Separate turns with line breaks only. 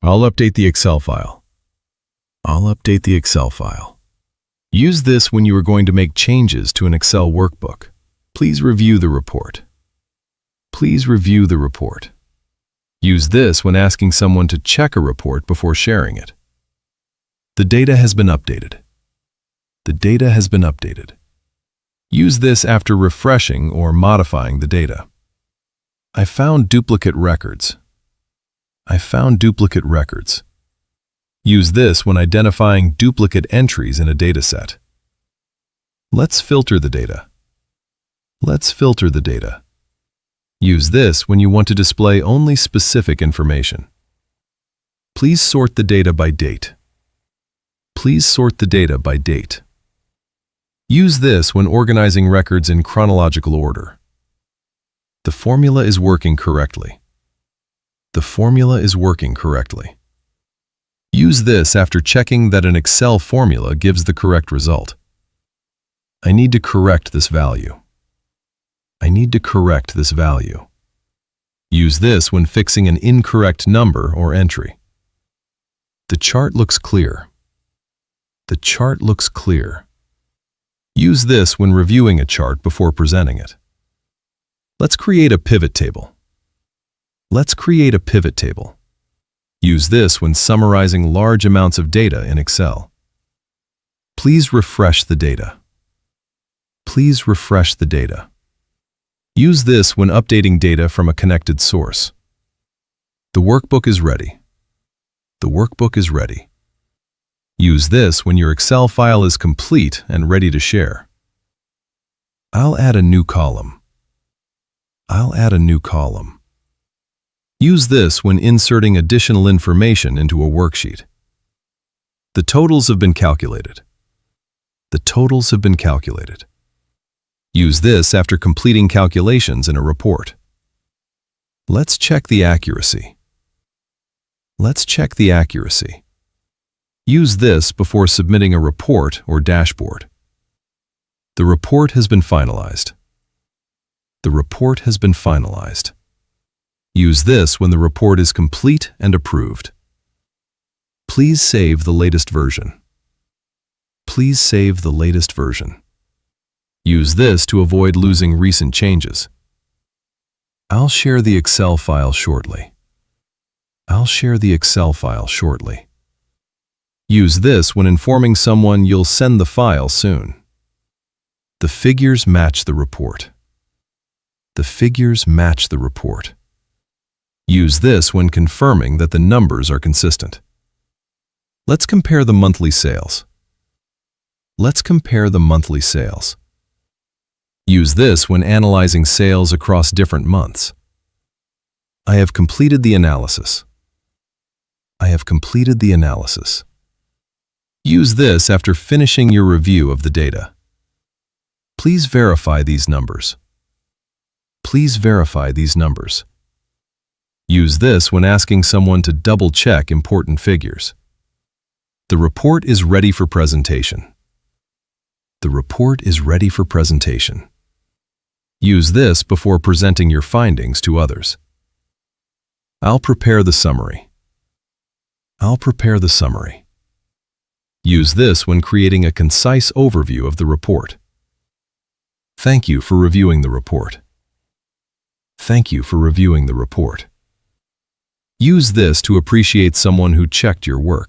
I'll update the Excel file. I'll update the Excel file. Use this when you are going to make changes to an Excel workbook. Please review the report. Please review the report. Use this when asking someone to check a report before sharing it. The data has been updated. The data has been updated. Use this after refreshing or modifying the data. I found duplicate records. I found duplicate records. Use this when identifying duplicate entries in a dataset. Let's filter the data. Let's filter the data. Use this when you want to display only specific information. Please sort the data by date. Please sort the data by date. Use this when organizing records in chronological order. The formula is working correctly. The formula is working correctly. Use this after checking that an Excel formula gives the correct result. I need to correct this value. I need to correct this value. Use this when fixing an incorrect number or entry. The chart looks clear. The chart looks clear. Use this when reviewing a chart before presenting it. Let's create a pivot table. Let's create a pivot table. Use this when summarizing large amounts of data in Excel. Please refresh the data. Please refresh the data. Use this when updating data from a connected source. The workbook is ready. The workbook is ready. Use this when your Excel file is complete and ready to share. I'll add a new column. I'll add a new column. Use this when inserting additional information into a worksheet. The totals have been calculated. The totals have been calculated. Use this after completing calculations in a report. Let's check the accuracy. Let's check the accuracy. Use this before submitting a report or dashboard. The report has been finalized. The report has been finalized. Use this when the report is complete and approved. Please save the latest version. Please save the latest version. Use this to avoid losing recent changes. I'll share the Excel file shortly. I'll share the Excel file shortly. Use this when informing someone you'll send the file soon. The figures match the report. The figures match the report. Use this when confirming that the numbers are consistent. Let's compare the monthly sales. Let's compare the monthly sales. Use this when analyzing sales across different months. I have completed the analysis. I have completed the analysis. Use this after finishing your review of the data. Please verify these numbers. Please verify these numbers. Use this when asking someone to double-check important figures. The report is ready for presentation. The report is ready for presentation. Use this before presenting your findings to others. I'll prepare the summary. I'll prepare the summary. Use this when creating a concise overview of the report. Thank you for reviewing the report. Thank you for reviewing the report. Use this to appreciate someone who checked your work.